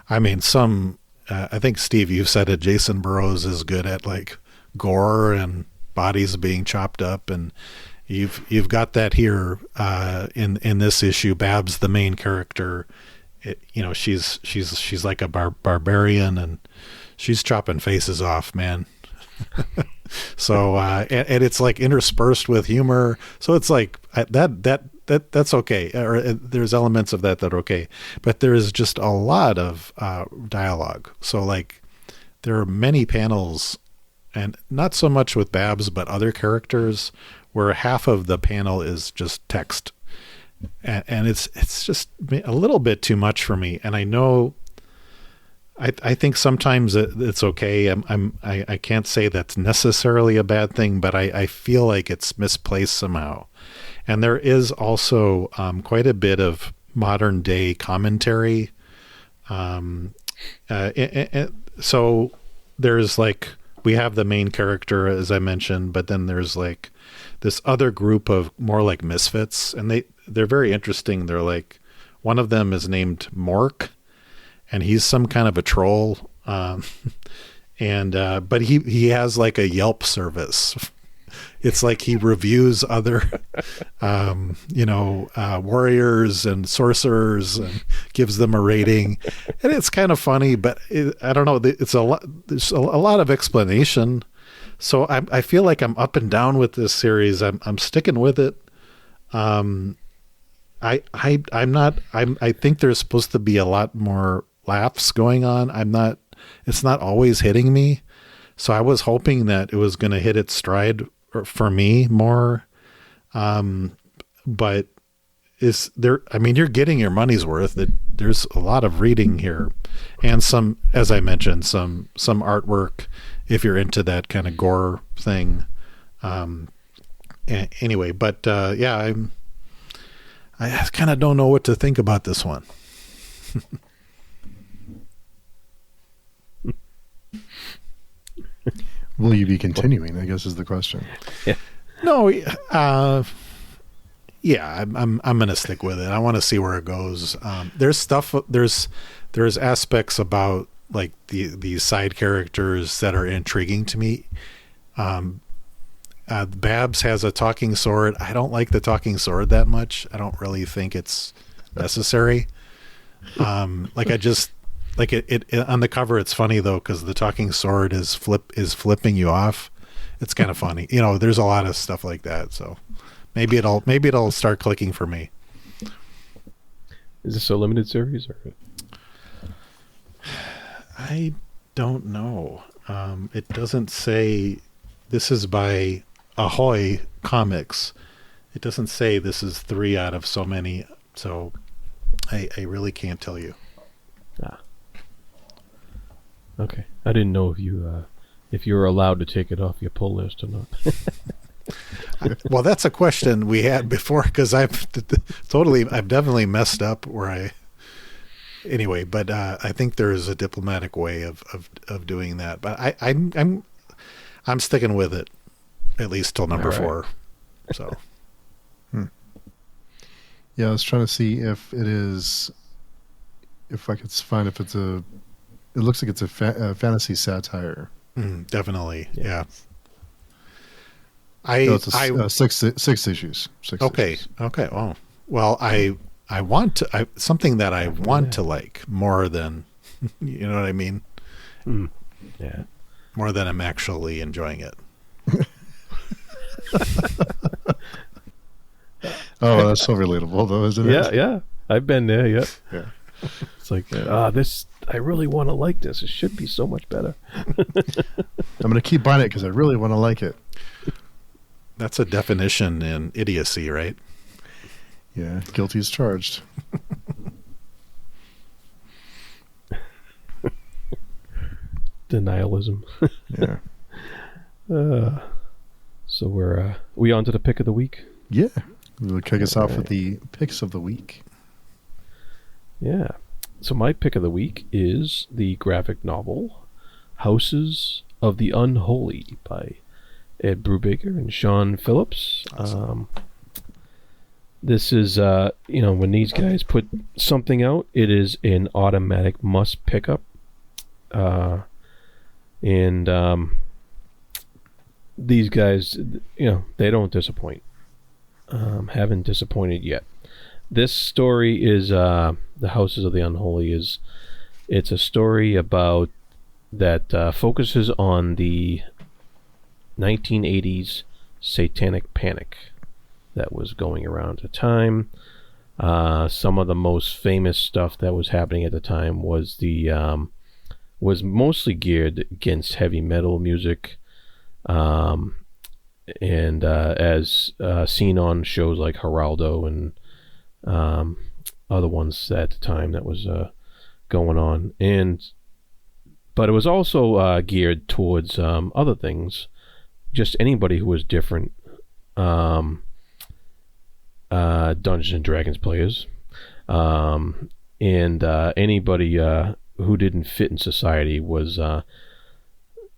I think, Steve, you said it, Jason Burrows is good at like gore and bodies being chopped up, and you've got that here in this issue. Babs, the main character, she's like a barbarian, and she's chopping faces off, man. So and it's like interspersed with humor, so it's like that's okay, or there's elements of that are okay, but there is just a lot of dialogue. So like there are many panels, and not so much with Babs but other characters, where half of the panel is just text, and it's just a little bit too much for me. And I know, I think sometimes it's okay. I can't say that's necessarily a bad thing, but I feel like it's misplaced somehow. And there is also quite a bit of modern day commentary. So there's like, we have the main character, as I mentioned, but then there's like this other group of more like misfits, and they're very interesting. They're like, one of them is named Mork, and he's some kind of a troll. But he has like a Yelp service. It's like he reviews other, warriors and sorcerers and gives them a rating, and it's kind of funny. But I don't know. It's a lot. There's a lot of explanation. So I feel like I'm up and down with this series. I'm sticking with it. I'm not. I think there's supposed to be a lot more laughs going on. It's not always hitting me. So I was hoping that it was going to hit its stride for me more. But is there, I mean, you're getting your money's worth. There's a lot of reading here, and some, as I mentioned, some artwork if you're into that kind of gore thing. Anyway, but yeah, I kind of don't know what to think about this one. Will you be continuing, I guess, is the question. Yeah. No, yeah, I'm gonna stick with it. I want to see where it goes. There's aspects about like these side characters that are intriguing to me. Babs has a talking sword. I don't like the talking sword that much. I don't really think it's necessary. Like it on the cover, it's funny though, because the talking sword is flipping you off. It's kind of funny. There's a lot of stuff like that. So maybe it'll start clicking for me. Is this a limited series or? I don't know. It doesn't say. This is by Ahoy Comics. It doesn't say this is 3 out of so many. So I really can't tell you. Okay, I didn't know if you were allowed to take it off your pull list or not. Well, that's a question we had before, because I've definitely messed up anyway. But I think there is a diplomatic way of doing that. But I'm sticking with it at least till number 4. So. Yeah, I was trying to see if I could find if it's a. It looks like it's a fantasy satire. Definitely, yeah. It's six issues. Okay. Oh, well, I want to something that I want to like more than, you know what I mean? Yeah. More than I'm actually enjoying it. Oh, that's so relatable, though, isn't it? Yeah. I've been there. Yeah. Yeah. It's like, this. I really want to like this. It should be so much better. I'm going to keep buying it because I really want to like it. That's a definition in idiocy, right? Yeah, guilty as charged. Denialism. Yeah. So we're we on to the pick of the week? Yeah. We'll kick us off with the picks of the week. Yeah. So my pick of the week is the graphic novel Houses of the Unholy by Ed Brubaker and Sean Phillips. Awesome. This is, when these guys put something out, it is an automatic must pick up. These guys, they don't disappoint. Haven't disappointed yet. This story is The Houses of the Unholy it's a story about that focuses on the 1980s satanic panic that was going around at the time. Some of the most famous stuff that was happening at the time was was mostly geared against heavy metal music, and as seen on shows like Geraldo and other ones at the time that was going on, but it was also geared towards other things, just anybody who was different. Dungeons and Dragons players, and anybody who didn't fit in society was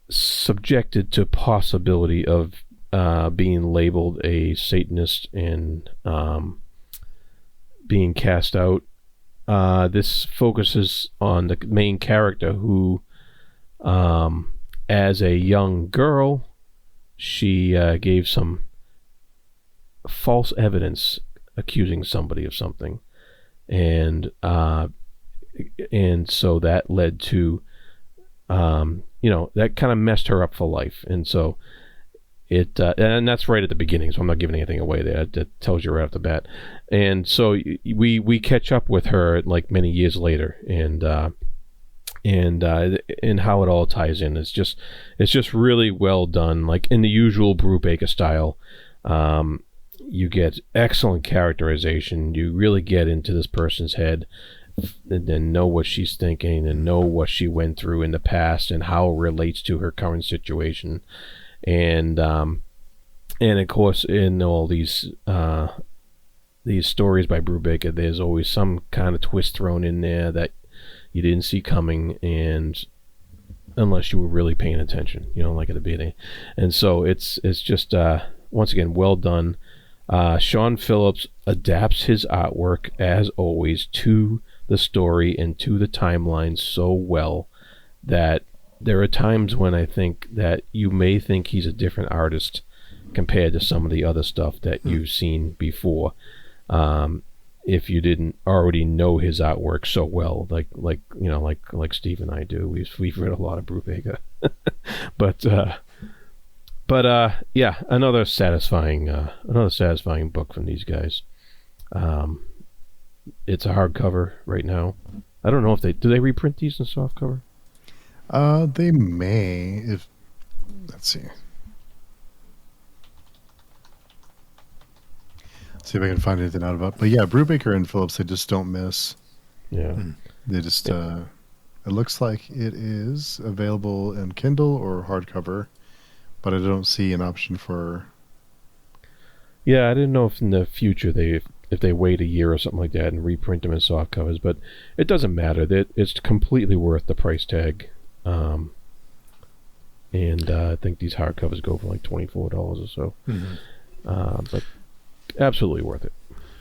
subjected to possibility of being labeled a Satanist and being cast out. This focuses on the main character who, as a young girl, she gave some false evidence accusing somebody of something, and so that led to that kind of messed her up for life. And so it and that's right at the beginning, so I'm not giving anything away there. That tells you right off the bat. And so we catch up with her like many years later, and how it all ties in. It's just really well done, like in the usual Brubaker style. You get excellent characterization. You really get into this person's head and then know what she's thinking and know what she went through in the past and how it relates to her current situation. And of course, in all these stories by Brubaker, there's always some kind of twist thrown in there that you didn't see coming, and unless you were really paying attention, like at the beginning. And so it's just once again well done. Sean Phillips adapts his artwork as always to the story and to the timeline so well that there are times when I think that you may think he's a different artist compared to some of the other stuff that you've seen before. If you didn't already know his artwork so well, like Steve and I do. We've read a lot of Brubaker, but yeah, another satisfying book from these guys. It's a hardcover right now. I don't know if do they reprint these in softcover? They may. Let's see. See if I can find anything out about. But yeah, Brubaker and Phillips, they just don't miss. Yeah. They just. It looks like it is available in Kindle or hardcover, but I don't see an option for. Yeah, I didn't know if in the future if they wait a year or something like that and reprint them in soft covers, but it doesn't matter. It's completely worth the price tag. And I think these hardcovers go for like $24 or so. Mm-hmm. But absolutely worth it.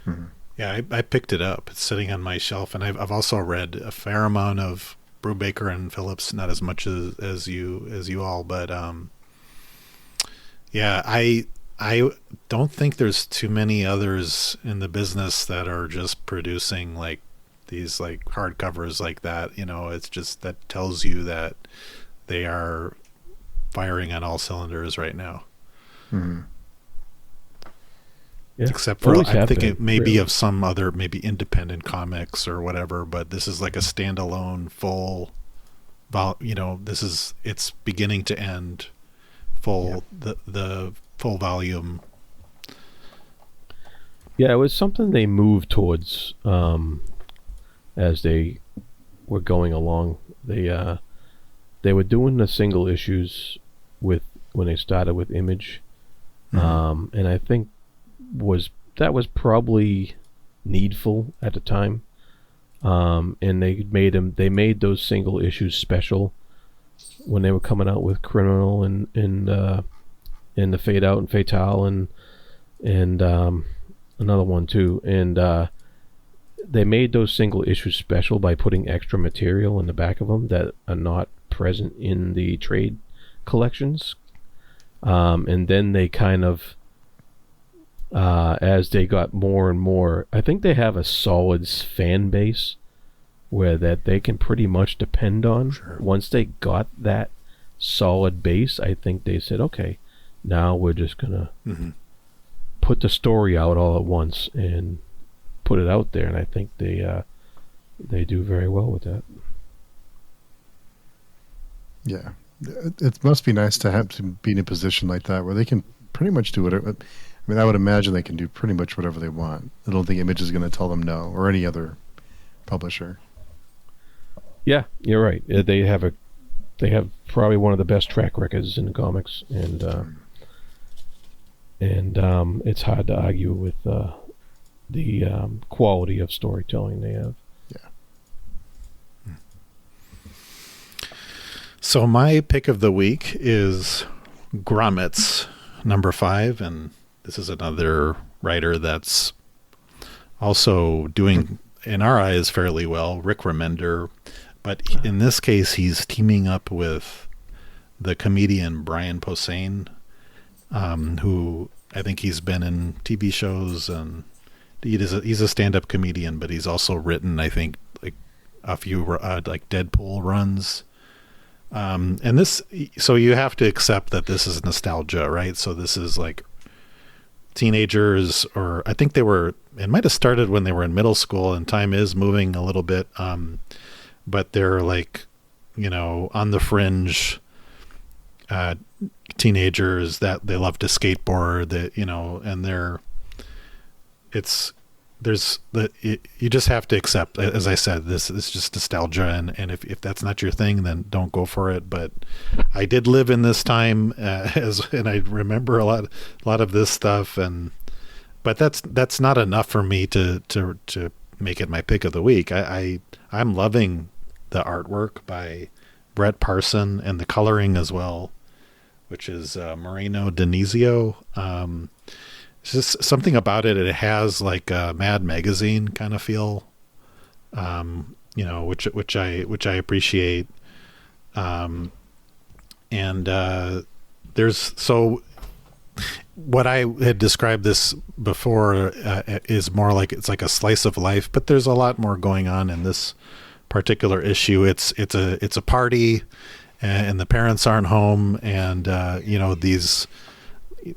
Mm-hmm. Yeah, I picked it up. It's sitting on my shelf, and I've also read a fair amount of Brubaker and Phillips, not as much as you all, but yeah, I don't think there's too many others in the business that are just producing like these like hardcovers like that. It's just that tells you that they are firing on all cylinders right now. Mm-hmm. Yeah, except for I think it may be of some other maybe independent comics or whatever, but this is like a standalone full it's beginning to end full. Yeah. The full volume. Yeah, it was something they moved towards as they were going along. They were doing the single issues when they started with Image, and I think that was probably needful at the time. And they made those single issues special when they were coming out with Criminal and the Fade Out and Fatale and another one too. And they made those single issues special by putting extra material in the back of them that are not present in the trade collections. And then they kind of as they got more and more, I think they have a solid fan base where that they can pretty much depend on. Sure. Once they got that solid base, I think they said, okay, now we're just gonna put the story out all at once and put it out there, and I think they do very well with that. Yeah, it must be nice to be in a position like that where they can pretty much do whatever. I mean, I would imagine they can do pretty much whatever they want. I don't think Image is going to tell them no, or any other publisher. Yeah, you're right. They have probably one of the best track records in comics, and it's hard to argue with the quality of storytelling they have. Yeah. So my pick of the week is Grommets, number 5, and this is another writer that's also doing, in our eyes, fairly well, Rick Remender. But in this case, he's teaming up with the comedian Brian Posehn, who I think he's been in TV shows, and he's a stand-up comedian, but he's also written, I think, like a few like Deadpool runs. And this, so you have to accept that this is nostalgia, right? So this is like teenagers, or I think it might have started when they were in middle school, and time is moving a little bit. But they're like, on the fringe, teenagers that they love to skateboard, and you just have to accept, as I said, this is just nostalgia, and if that's not your thing, then don't go for it. But I did live in this time, and I remember a lot of this stuff, but that's not enough for me to make it my pick of the week. I'm loving the artwork by Brett Parson, and the coloring as well, which is Moreno Denizio. It's just something about it. It has like a Mad Magazine kind of feel, which I appreciate. What I had described this before is more like it's like a slice of life, but there's a lot more going on in this particular issue. It's a party, and the parents aren't home, and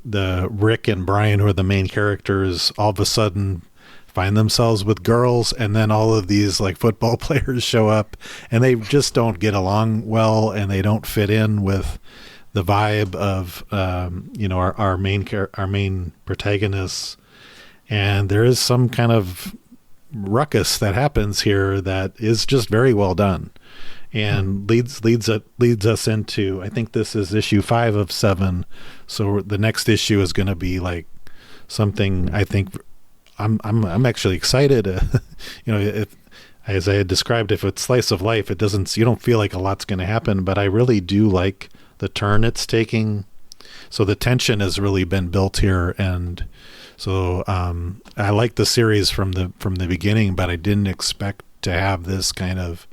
the Rick and Brian, who are the main characters, all of a sudden find themselves with girls, and then all of these like football players show up, and they just don't get along well, and they don't fit in with the vibe of our main protagonists, and there is some kind of ruckus that happens here that is just very well done, and leads us into, I think this is issue 5 of 7, so the next issue is going to be like something, I think I'm actually excited. If, as I had described, if it's slice of life, you don't feel like a lot's going to happen, but I really do like the turn it's taking. So the tension has really been built here, and so I like the series from the beginning, but I didn't expect to have this kind of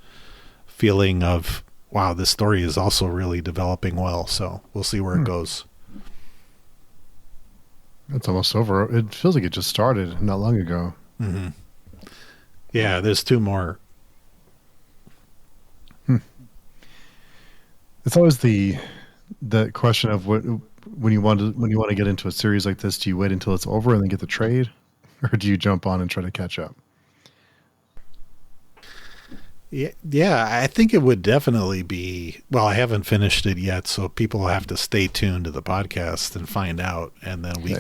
feeling of, wow, this story is also really developing well. So we'll see where it goes. It's almost over. It feels like it just started not long ago. Mm-hmm. Yeah, there's 2 more. It's always the question of when you want to get into a series like this, do you wait until it's over and then get the trade, or do you jump on and try to catch up? Yeah, I think it would definitely be. Well, I haven't finished it yet, so people have to stay tuned to the podcast and find out, and then we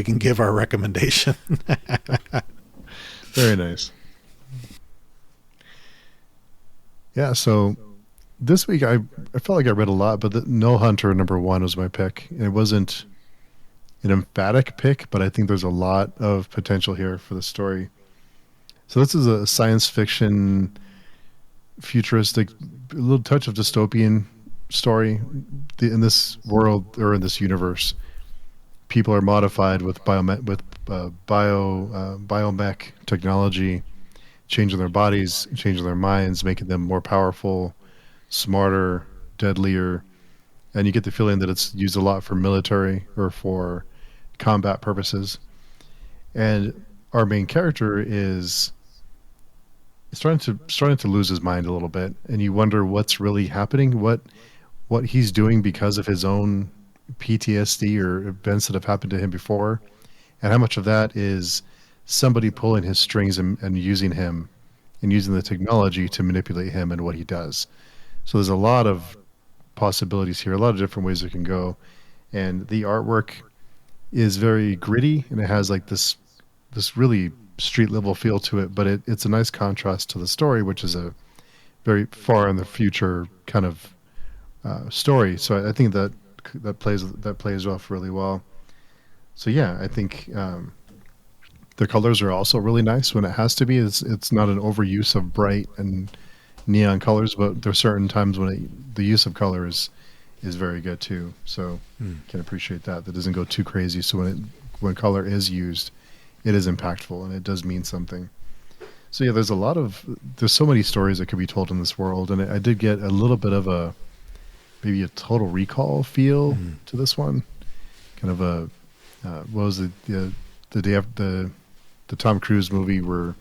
can give our recommendation. Very nice. Yeah, so this week I felt like I read a lot, but the No Hunter number 1 was my pick. It wasn't an emphatic pick, but I think there's a lot of potential here for the story. So this is a science fiction, futuristic, a little touch of dystopian story. In this world, or in this universe, people are modified with biomech technology, changing their bodies, changing their minds, making them more powerful, smarter, deadlier, and you get the feeling that it's used a lot for military or for combat purposes. And our main character is starting to lose his mind a little bit, and you wonder what's really happening, what he's doing because of his own PTSD or events that have happened to him before, and how much of that is somebody pulling his strings and using him and using the technology to manipulate him and what he does. So there's a lot of possibilities here, a lot of different ways it can go, and the artwork is very gritty, and it has like this really street level feel to it, but it's a nice contrast to the story, which is a very far in the future kind of story. So I think that plays off really well. So yeah, I think the colors are also really nice when it has to be. It's not an overuse of bright and neon colors, but there are certain times when the use of color is very good too. So can appreciate that. That doesn't go too crazy. So when color is used, it is impactful and it does mean something. So yeah, there's so many stories that could be told in this world, and I did get a little bit of maybe a Total Recall feel to this one. Kind of a what was the day after the Tom Cruise movie where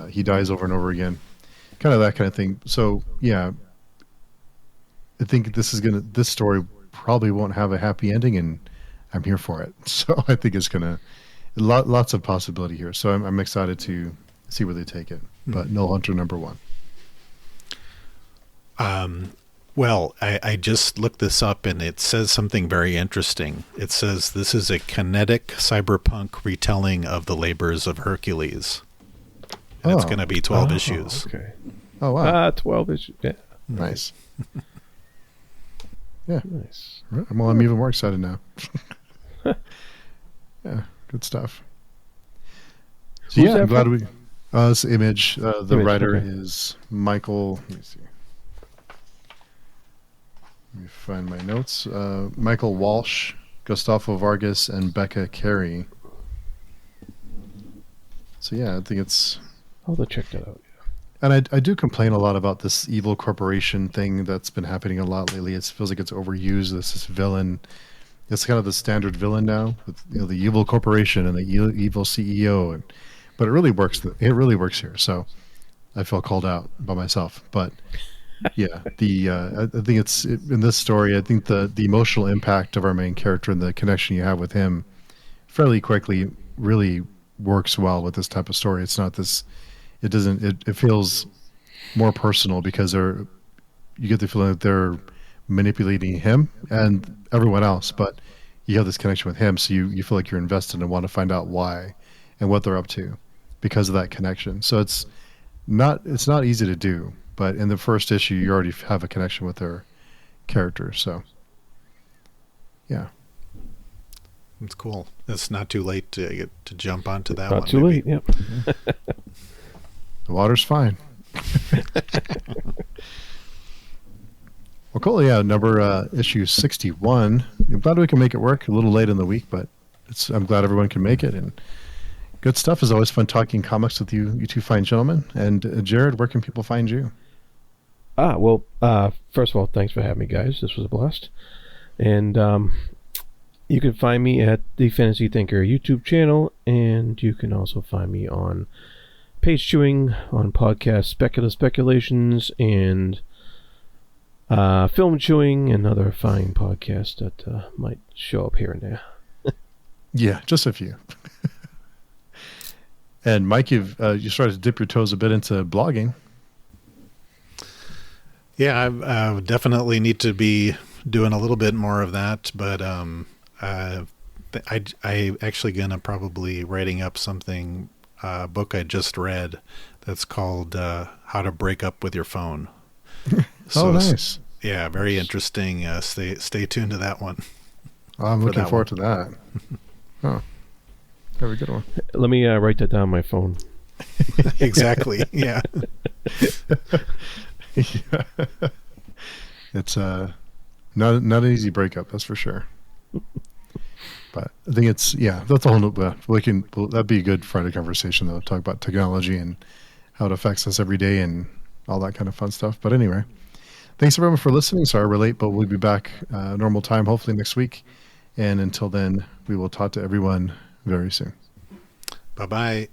he dies over and over again, kind of that kind of thing. So yeah, I think this story probably won't have a happy ending, and I'm here for it. So I think it's gonna lots of possibility here. So I'm excited to see where they take it. But No Hunter #1. Well, I just looked this up, and it says something very interesting. It says this is a kinetic cyberpunk retelling of the labors of Hercules. And it's going to be 12 issues. Okay. Oh wow. 12 issues. Yeah. Nice. Yeah. Nice. Well, I'm even more excited now. Yeah, good stuff. So Who's yeah, that I'm glad from? this Image. The Image, writer okay. is Michael. Let me see. Let me find my notes. Michael Walsh, Gustavo Vargas, and Becca Carey. So yeah, I think it's. I'll have to check that out. And I do complain a lot about this evil corporation thing that's been happening a lot lately. It feels like it's overused. This villain. It's kind of the standard villain now, with the evil corporation and the evil CEO. But it really works. It really works here. So I feel called out by myself. But yeah, I think in this story. I think the emotional impact of our main character and the connection you have with him fairly quickly really works well with this type of story. It's not this. It doesn't. It feels more personal because you get the feeling that they're manipulating him and everyone else, but you have this connection with him, so you feel like you're invested and want to find out why and what they're up to because of that connection. So it's not easy to do, but in the first issue you already have a connection with their character. So yeah, It's cool. It's not too late to jump onto that Not one. too maybe. late. Yep. the water's fine. Well, cool. Yeah, issue 61. I'm glad we can make it work. A little late in the week, but I'm glad everyone can make it. And good stuff. It's always fun talking comics with you two fine gentlemen. And Jared, where can people find you? Well, first of all, thanks for having me, guys. This was a blast. And you can find me at the Fantasy Thinker YouTube channel, and you can also find me on Page Chewing, on podcast Speculative Speculations, and Film Chewing, and other fine podcasts that might show up here and there. Yeah, just a few. And Mike, you started to dip your toes a bit into blogging. Yeah, I definitely need to be doing a little bit more of that, but I actually gonna probably writing up something book I just read that's called How to Break Up with Your Phone. Oh, nice. Yeah, very interesting. Stay tuned to that one. I'm looking forward to that. Oh, very good one. Let me write that down on my phone. Exactly. Yeah. Yeah. It's not an easy breakup, that's for sure. But I think that's a whole that'd be a good Friday conversation though. Talk about technology and how it affects us every day and all that kind of fun stuff. But anyway, thanks everyone for listening. Sorry we're late, but we'll be back normal time hopefully next week. And until then, we will talk to everyone very soon. Bye-bye.